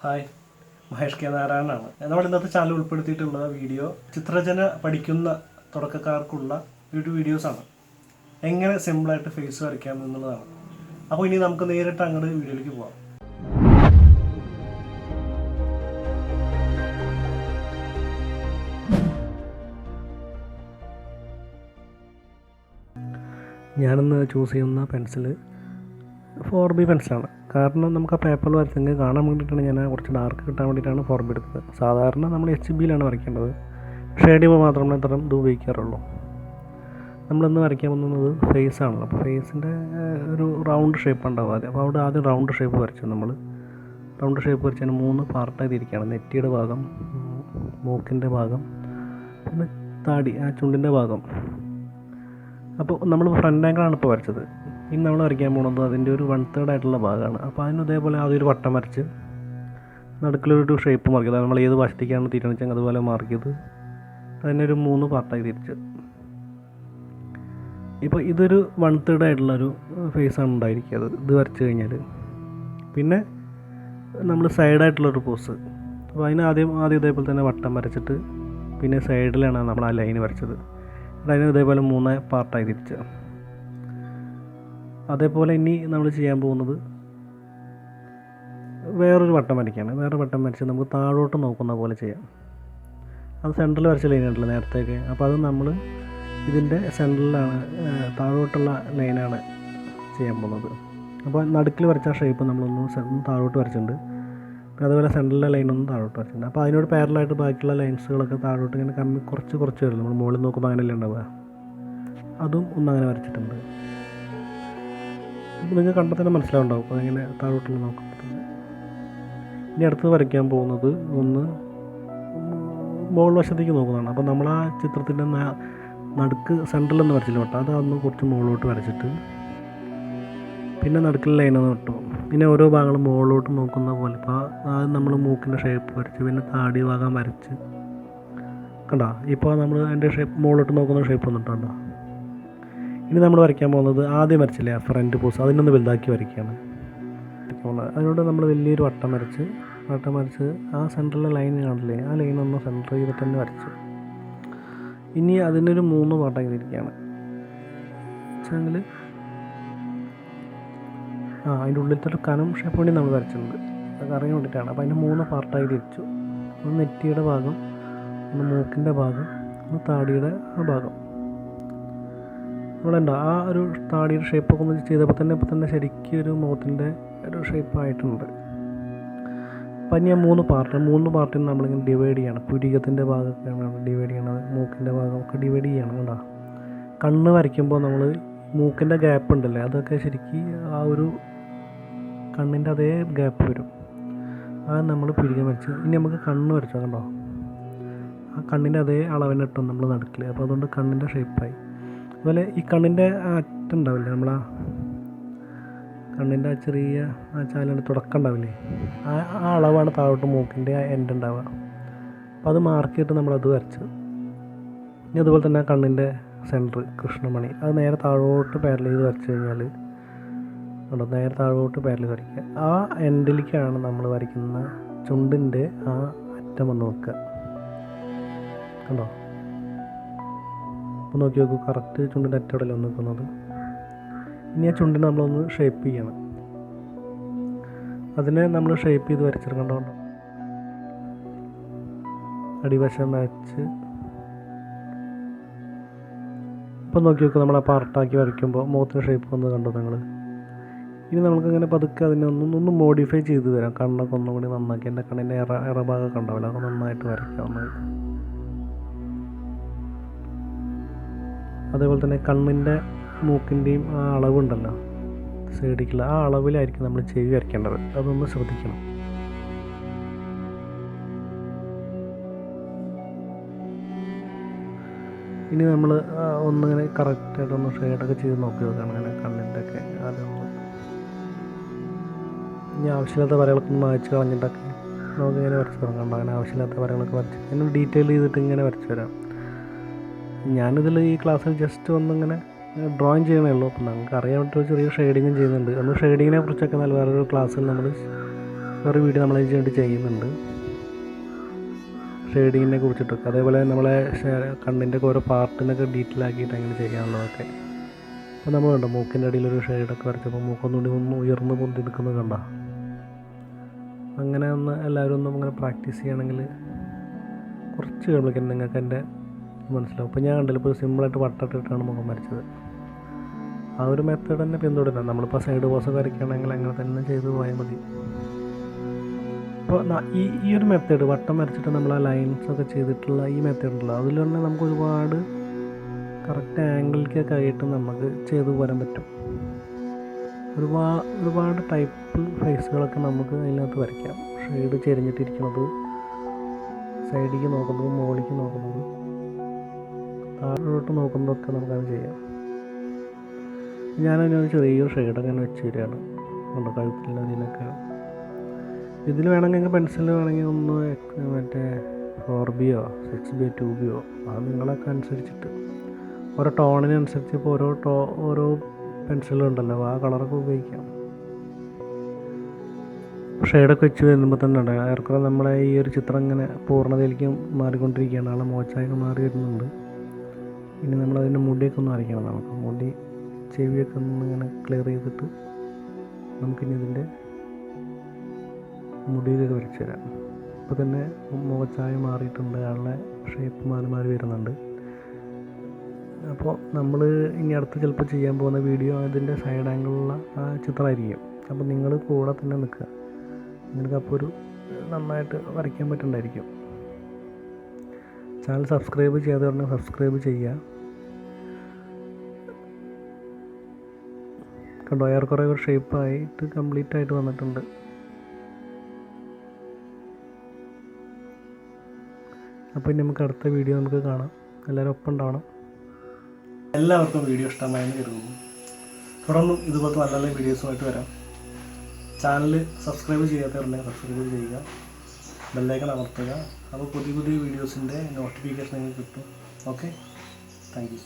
Hi, Mahesh K നാരായണനാണ്. നമ്മൾ ഇന്നത്തെ channel ഉൾപ്പെടുത്തിയിട്ടുള്ള വീഡിയോ ചിത്രരചന പഠിക്കുന്ന തുടക്കക്കാർക്കുള്ള വീഡിയോസാണ്. എങ്ങനെ സിമ്പിളായിട്ട് ഫേസ് വരയ്ക്കാം എന്നുള്ളതാണ്. അപ്പോൾ ഇനി നമുക്ക് നേരിട്ട് അങ്ങോട്ട് വീഡിയോയിലേക്ക് പോകാം. ഞാനിന്ന് ചൂസ് ചെയ്യുന്ന പെൻസില് 4B പെൻസിലാണ്. കാരണം നമുക്ക് ആ പേപ്പറിൽ വരച്ചെങ്കിൽ കാണാൻ വേണ്ടിയിട്ടാണ് ഞാൻ കുറച്ച് ഡാർക്ക് കിട്ടാൻ വേണ്ടിയിട്ടാണ് 4B എടുത്തത്. സാധാരണ നമ്മൾ HBയിലാണ് വരയ്ക്കേണ്ടത്. ഷെയ്ഡ് ചെയ്യുമ്പോൾ മാത്രമേ ഇത്രയും ഇത് ഉപയോഗിക്കാറുള്ളൂ. നമ്മളിന്ന് വരയ്ക്കാൻ പോകുന്നത് ഫേസ് ആണല്ലോ. അപ്പോൾ ഫേസിൻ്റെ ഒരു റൗണ്ട് ഷേപ്പ് ഉണ്ടാവും ആദ്യം. അപ്പോൾ അവിടെ ആദ്യം റൗണ്ട് ഷേപ്പ് വരച്ചു. നമ്മൾ റൗണ്ട് ഷേപ്പ് വരച്ചതിന് 3 പാർട്ടായി തിരിക്കുകയാണ്. നെറ്റിയുടെ ഭാഗം, മൂക്കിൻ്റെ ഭാഗം, പിന്നെ താടി, ആ ചുണ്ടിൻ്റെ ഭാഗം. അപ്പോൾ നമ്മൾ ഫ്രണ്ട് ആംഗിളാണ് ഇപ്പോൾ വരച്ചത്. ഇനി നമ്മൾ വരയ്ക്കാൻ പോകുന്നത് അതിൻ്റെ ഒരു 1/3 ആയിട്ടുള്ള ഭാഗമാണ്. അപ്പോൾ അതിന് ഇതേപോലെ ആദ്യം ഒരു വട്ടം വരച്ച് നടുക്കിലൊരു ഷേപ്പ് മാർക്ക് ചെയ്ത് നമ്മൾ ഏത് വശത്തേക്കാണ് തിരിച്ചെങ്കിൽ അതുപോലെ മാർക്ക് ചെയ്ത് അതിനെ ഒരു 3 പാർട്ടായി തിരിച്ച്. ഇപ്പോൾ ഇതൊരു 1/3 ആയിട്ടുള്ളൊരു ഫേസാണ് ഉണ്ടായിരിക്കുക. ഇത് വരച്ച് കഴിഞ്ഞാൽ പിന്നെ നമ്മൾ സൈഡായിട്ടുള്ളൊരു പോസ്. അപ്പോൾ ആദ്യം ഇതേപോലെ തന്നെ വട്ടം വരച്ചിട്ട് പിന്നെ സൈഡിലാണ് നമ്മൾ ആ ലൈൻ വരച്ചത്. അതിന് ഇതേപോലെ 3 പാർട്ടായി തിരിച്ച്. അതേപോലെ ഇനി നമ്മൾ ചെയ്യാൻ പോകുന്നത് വേറൊരു വട്ടം വരയ്ക്കുകയാണ്. വേറെ വട്ടം വരച്ച് നമുക്ക് താഴോട്ട് നോക്കുന്ന പോലെ ചെയ്യാം. അത് സെൻട്രൽ വരച്ച ലൈനാണല്ലോ നേരത്തേക്ക്. അപ്പോൾ അത് നമ്മൾ ഇതിൻ്റെ സെൻട്രലിലാണ്, താഴോട്ടുള്ള ലൈനാണ് ചെയ്യാൻ പോകുന്നത്. അപ്പോൾ നടുക്കിൽ വരച്ച ഷേപ്പ് നമ്മളൊന്ന് താഴോട്ട് വരച്ചിട്ടുണ്ട്. അതുപോലെ സെൻട്രലിലെ ലൈനൊന്നും താഴോട്ട് വരച്ചിട്ടുണ്ട്. അപ്പോൾ അതിനോട് പാരലായിട്ട് ബാക്കിയുള്ള ലൈൻസുകളൊക്കെ താഴോട്ട് ഇങ്ങനെ കുറച്ച് വരില്ല. നമ്മൾ മുകളിൽ നോക്കുമ്പോൾ അങ്ങനെയല്ലേ ഉണ്ടാവുക. അതും ഒന്നങ്ങനെ വരച്ചിട്ടുണ്ട്. അപ്പോൾ നിങ്ങൾക്ക് കണ്ടാൽ തന്നെ മനസ്സിലാവുണ്ടാവും. അപ്പോൾ അതിങ്ങനെ താഴോട്ടുള്ള നോക്കുമ്പോൾ ഇനി അടുത്ത് വരയ്ക്കാൻ പോകുന്നത് ഒന്ന് മുകൾ വശത്തേക്ക് നോക്കുന്നതാണ്. അപ്പോൾ നമ്മൾ ആ ചിത്രത്തിൻ്റെ നടുക്ക് സെൻട്രലൊന്നും വരച്ചില്ല കേട്ടോ. അതൊന്ന് കുറച്ച് മുകളിലോട്ട് വരച്ചിട്ട് പിന്നെ നടുക്കിൽ ലൈനൊന്ന് വിട്ടു. പിന്നെ ഓരോ ഭാഗങ്ങളും മുകളിലോട്ട് നോക്കുന്ന പോലെ. ഇപ്പോൾ ആദ്യം നമ്മൾ മൂക്കിൻ്റെ ഷേപ്പ് വരച്ച് പിന്നെ താടി ഭാഗം വരച്ച് കണ്ടോ. ഇപ്പോൾ നമ്മൾ അതിൻ്റെ ഷേപ്പ് മുകളിലോട്ട് നോക്കുന്ന ഷേപ്പ് വന്നിട്ടുണ്ടോ. ഇനി നമ്മൾ വരയ്ക്കാൻ പോകുന്നത് ആദ്യം വരച്ചില്ലേ ആ ഫ്രണ്ട് പോസ്, അതിനൊന്ന് വലുതാക്കി വരയ്ക്കുകയാണ്. അതിനോട് നമ്മൾ വലിയൊരു വട്ടം വരച്ച് ആ സെൻറ്ററിലെ ലൈൻ കാണില്ലേ, ആ ലൈനൊന്ന് സെൻറ്റർ ചെയ്തിട്ട് തന്നെ വരച്ചു. ഇനി അതിനൊരു 3 പാർട്ടാക്കി തിരിക്കുകയാണ്. വെച്ചെങ്കിൽ അതിൻ്റെ ഉള്ളിലത്തെ ഒരു കനം ഷേപ്പ് വേണ്ടി നമ്മൾ വരച്ചിട്ടുണ്ട്. അത് അറിയാൻ വേണ്ടിയിട്ടാണ്. അപ്പോൾ അതിൻ്റെ 3 പാർട്ടായി തിരിച്ചു. ഒന്ന് നെറ്റിയുടെ ഭാഗം, ഒന്ന് മൂക്കിൻ്റെ ഭാഗം, ഒന്ന് താടിയുടെ ആ ഭാഗം. ഇവിടെ ഉണ്ടോ ആ ഒരു താടിയുടെ ഷേപ്പൊക്കെ ഒന്ന് ചെയ്തപ്പോൾ തന്നെ ശരിക്കും ഒരു മുഖത്തിൻ്റെ ഒരു ഷേപ്പായിട്ടുണ്ട്. അപ്പം ഇനി ആ 3 പാർട്ടിന് നമ്മളിങ്ങനെ ഡിവൈഡ് ചെയ്യണം. പുരികത്തിൻ്റെ ഭാഗമൊക്കെയാണ് ഡിവൈഡ് ചെയ്യണത്, മൂക്കിൻ്റെ ഭാഗമൊക്കെ ഡിവൈഡ് ചെയ്യണം. കേട്ടോ, കണ്ണ് വരയ്ക്കുമ്പോൾ നമ്മൾ മൂക്കിൻ്റെ ഗ്യാപ്പ് ഉണ്ടല്ലേ, അതൊക്കെ ശരിക്കും ആ ഒരു കണ്ണിൻ്റെ അതേ ഗ്യാപ്പ് വരും. അത് നമ്മൾ പുരികം വരച്ച് ഇനി നമുക്ക് കണ്ണ് വരച്ചോ. കണ്ടോ, ആ കണ്ണിൻ്റെ അതേ അളവിനിട്ടും നമ്മൾ നടുക്കിൽ. അപ്പോൾ അതുകൊണ്ട് കണ്ണിൻ്റെ ഷേപ്പായി. അതുപോലെ ഈ കണ്ണിൻ്റെ അറ്റുണ്ടാവില്ലേ, നമ്മളാ കണ്ണിൻ്റെ ആ ചെറിയ ആ ചാലിൻ്റെ തുടക്കം ഉണ്ടാവില്ലേ, ആ അളവാണ് താഴോട്ട് മൂക്കിൻ്റെ ആ എൻഡ് ഉണ്ടാവുക. അപ്പോൾ അത് മാർക്ക് ചെയ്തിട്ട് നമ്മളത് വരച്ച്. ഇനി അതുപോലെ തന്നെ കണ്ണിൻ്റെ സെൻറ്റർ കൃഷ്ണമണി, അത് നേരെ താഴോട്ട് പാരൽ ചെയ്ത് വരച്ച് കഴിഞ്ഞാൽ നേരെ താഴോട്ട് പാരൽ ചെയ്ത് വരയ്ക്കുക. ആ എൻഡിലേക്കാണ് നമ്മൾ വരയ്ക്കുന്ന ചുണ്ടിൻ്റെ ആ അറ്റം വന്ന് നോക്കുക. കണ്ടോ, അപ്പോൾ നോക്കി നോക്കൂ, കറക്റ്റ് ചുണ്ടിൻ്റെ അറ്റോടല്ലേ വന്ന് നിൽക്കുന്നത്. ഇനി ആ ചുണ്ടിനെ നമ്മളൊന്ന് ഷേപ്പ് ചെയ്യണം. അതിനെ നമ്മൾ ഷേപ്പ് ചെയ്ത് വരച്ചെടുക്കണ്ടോ. അടിവശം വരച്ച് ഇപ്പം നോക്കി നോക്കുക, നമ്മൾ ആ പാർട്ടാക്കി വരയ്ക്കുമ്പോൾ മുഖത്തിന് ഷേപ്പ് വന്ന് കണ്ടോ നിങ്ങൾ. ഇനി നമുക്കിങ്ങനെ പതുക്കെ അതിനെ ഒന്ന് മോഡിഫൈ ചെയ്ത് തരാം. കണ്ണൊക്കെ ഒന്നും കൂടി നന്നാക്കി, എൻ്റെ കണ്ണിൻ്റെ ഇറഭാഗമൊക്കെ ഉണ്ടാവില്ല, അതൊക്കെ നന്നായിട്ട് വരയ്ക്കാവുന്നത്. അതേപോലെ തന്നെ കണ്ണിൻ്റെ മൂക്കിൻ്റെയും ആ അളവുണ്ടല്ലോ സൈഡിലേക്കുള്ള, ആ അളവിലായിരിക്കും നമ്മൾ ചെവി വരയ്ക്കേണ്ടത്. അതൊന്ന് ശ്രദ്ധിക്കണം. ഇനി നമ്മൾ ഒന്നിങ്ങനെ കറക്റ്റായിട്ടൊന്ന് ഷെയ്ഡൊക്കെ ചെയ്ത് നോക്കി നോക്കുകയാണ്. അങ്ങനെ കണ്ണിൻ്റെ ഒക്കെ അതൊന്ന് ഇനി ആവശ്യമില്ലാത്ത വരകളൊക്കെ ഒന്ന് മായ്ച്ച് കളഞ്ഞിട്ടൊക്കെ നമുക്കിങ്ങനെ വരച്ച് തുടങ്ങണ്ട. അങ്ങനെ ആവശ്യമില്ലാത്ത വരകളൊക്കെ വരച്ച് ഇങ്ങനെ ഡീറ്റെയിൽ ചെയ്തിട്ട് ഇങ്ങനെ വരച്ച് വരാം. ഞാനിതിൽ ഈ ക്ലാസ്സിൽ ജസ്റ്റ് ഒന്നിങ്ങനെ ഡ്രോയിങ് ചെയ്യണേ ഉള്ളൂ. അപ്പോൾ നമുക്ക് അറിയാൻ പറ്റുന്ന ചെറിയ ഷെയ്ഡിങ്ങും ചെയ്യുന്നുണ്ട്. നമ്മൾ ഷെയ്ഡിങ്ങിനെ കുറിച്ചൊക്കെ വേറൊരു ക്ലാസ്സിൽ നമ്മൾ ഒരു വീഡിയോ നമ്മൾ ഇതിന് ചെയ്യുന്നുണ്ട്, ഷെയ്ഡിങ്ങിനെ കുറിച്ചിട്ടൊക്കെ. അതേപോലെ നമ്മളെ കണ്ണിൻ്റെ ഓരോ പാർട്ടിനൊക്കെ ഡീറ്റെയിൽ ആക്കിയിട്ട് എങ്ങനെ ചെയ്യാനുള്ളതൊക്കെ. അപ്പോൾ നമ്മൾ കണ്ടോ മൂക്കിൻ്റെ അടിയിലൊരു ഷെയ്ഡൊക്കെ വരച്ചപ്പോൾ മൂക്കൊന്നുകൂടി ഒന്ന് ഉയർന്ന് പൊന്തി നിൽക്കുന്നത് കണ്ട. അങ്ങനെ ഒന്ന് എല്ലാവരും ഒന്നും അങ്ങനെ പ്രാക്ടീസ് ചെയ്യുകയാണെങ്കിൽ കുറച്ച് കഴിയുമ്പോഴേക്കും നിങ്ങൾക്ക് എൻ്റെ മനസ്സിലാവും. ഇപ്പോൾ ഞാൻ കണ്ടില്ല, ഇപ്പോൾ സിമ്പിളായിട്ട് വട്ടട്ടിട്ടാണ് മുഖം വരച്ചത്. ആ ഒരു മെത്തേഡ് തന്നെ പിന്തുടരാം. നമ്മളിപ്പോൾ സൈഡ് പോസൊക്കെ വരയ്ക്കുകയാണെങ്കിൽ അങ്ങനെ തന്നെ ചെയ്ത് പോയാൽ മതി. അപ്പോൾ ഈ ഒരു മെത്തേഡ് വട്ടം വരച്ചിട്ട് നമ്മൾ ആ ലൈൻസൊക്കെ ചെയ്തിട്ടുള്ള ഈ മെത്തേഡ് ഉണ്ടല്ലോ, അതിൽ തന്നെ നമുക്ക് ഒരുപാട് കറക്റ്റ് ആംഗിളിലേക്കൊക്കെ ആയിട്ട് നമുക്ക് ചെയ്തു പോരാൻ പറ്റും. ഒരുപാട് ടൈപ്പ് ഫേസുകളൊക്കെ നമുക്ക് അതിനകത്ത് വരയ്ക്കാം. ഷെയ്ഡ് ചെരിഞ്ഞിട്ടിരിക്കുന്നത്, സൈഡിലേക്ക് നോക്കുന്നത്, മുകളിലേക്ക് നോക്കുന്നത്, താഴോട്ട് നോക്കുന്നതൊക്കെ നമുക്കത് ചെയ്യാം. ഞാനതിനൊരു ചെറിയൊരു ഷെയ്ഡൊക്കെ അങ്ങനെ വെച്ച് തരികയാണ്. ഉണ്ട് കഴുത്തില്ല അതിനൊക്കെ. ഇതിൽ വേണമെങ്കിൽ പെൻസിൽ വേണമെങ്കിൽ ഒന്ന് മറ്റേ 4B-യോ 6B-യോ 2B-യോ അത് നിങ്ങളൊക്കെ അനുസരിച്ചിട്ട് ഓരോ ടോണിനനുസരിച്ച് ഇപ്പോൾ ഓരോ പെൻസിലുണ്ടല്ലോ ആ കളറൊക്കെ ഉപയോഗിക്കാം. ഷെയ്ഡൊക്കെ വെച്ച് വരുമ്പോൾ തന്നെ ഉണ്ട് ഏറെക്കുറെ നമ്മളെ ഈ ഒരു ചിത്രം ഇങ്ങനെ പൂർണ്ണതയിലേക്ക് മാറിക്കൊണ്ടിരിക്കുകയാണ്. ആളെ മോശമൊക്കെ മാറി വരുന്നുണ്ട്. ഇനി നമ്മളതിൻ്റെ മുടിയൊക്കെ ഒന്ന് വരയ്ക്കണം. നമുക്ക് മുടി ചെവിയൊക്കെ ഒന്ന് ഇങ്ങനെ ക്ലിയർ ചെയ്തിട്ട് നമുക്കിനി ഇതിൻ്റെ മുടിയൊക്കെ വരച്ച് തരാം. ഇപ്പോൾ തന്നെ മുഖച്ചായ മാറിയിട്ടുണ്ട്, ആളുടെ ഷേപ്പ് മാറി വരുന്നുണ്ട്. അപ്പോൾ നമ്മൾ ഇനി അടുത്ത് ചിലപ്പോൾ ചെയ്യാൻ പോകുന്ന വീഡിയോ അതിൻ്റെ സൈഡ് ആംഗിളുള്ള ആ ചിത്രമായിരിക്കും. അപ്പോൾ നിങ്ങൾ കൂടെ തന്നെ നിൽക്കുക. നിങ്ങൾക്ക് അപ്പോൾ ഒരു നന്നായിട്ട് വരയ്ക്കാൻ പറ്റുന്നുണ്ടായിരിക്കും. ചാനൽ സബ്സ്ക്രൈബ് ചെയ്യാതെ പറഞ്ഞാൽ സബ്സ്ക്രൈബ് ചെയ്യുക. കണ്ടോ ഏറെക്കുറെ ഒരു ഷേപ്പായിട്ട് കംപ്ലീറ്റ് ആയിട്ട് വന്നിട്ടുണ്ട്. അപ്പോൾ ഇനി നമുക്ക് അടുത്ത വീഡിയോ നമുക്ക് കാണാം. എല്ലാവരും ഒപ്പം ഉണ്ടാവണം. എല്ലാവർക്കും വീഡിയോ ഇഷ്ടമായെന്ന് കരുതുന്നു. തുടർന്നും ഇതുപോലത്തെ നല്ല നല്ല വീഡിയോസുമായിട്ട് വരാം. ചാനൽ സബ്സ്ക്രൈബ് ചെയ്യാത്തവരുണ്ടെങ്കിൽ സബ്സ്ക്രൈബ് ചെയ്യുക, ബെല്ലൈക്കൺ അമർത്തുക. അപ്പോൾ പുതിയ വീഡിയോസിൻ്റെ നോട്ടിഫിക്കേഷൻ നിങ്ങൾക്ക് കിട്ടും. Okay, thank you.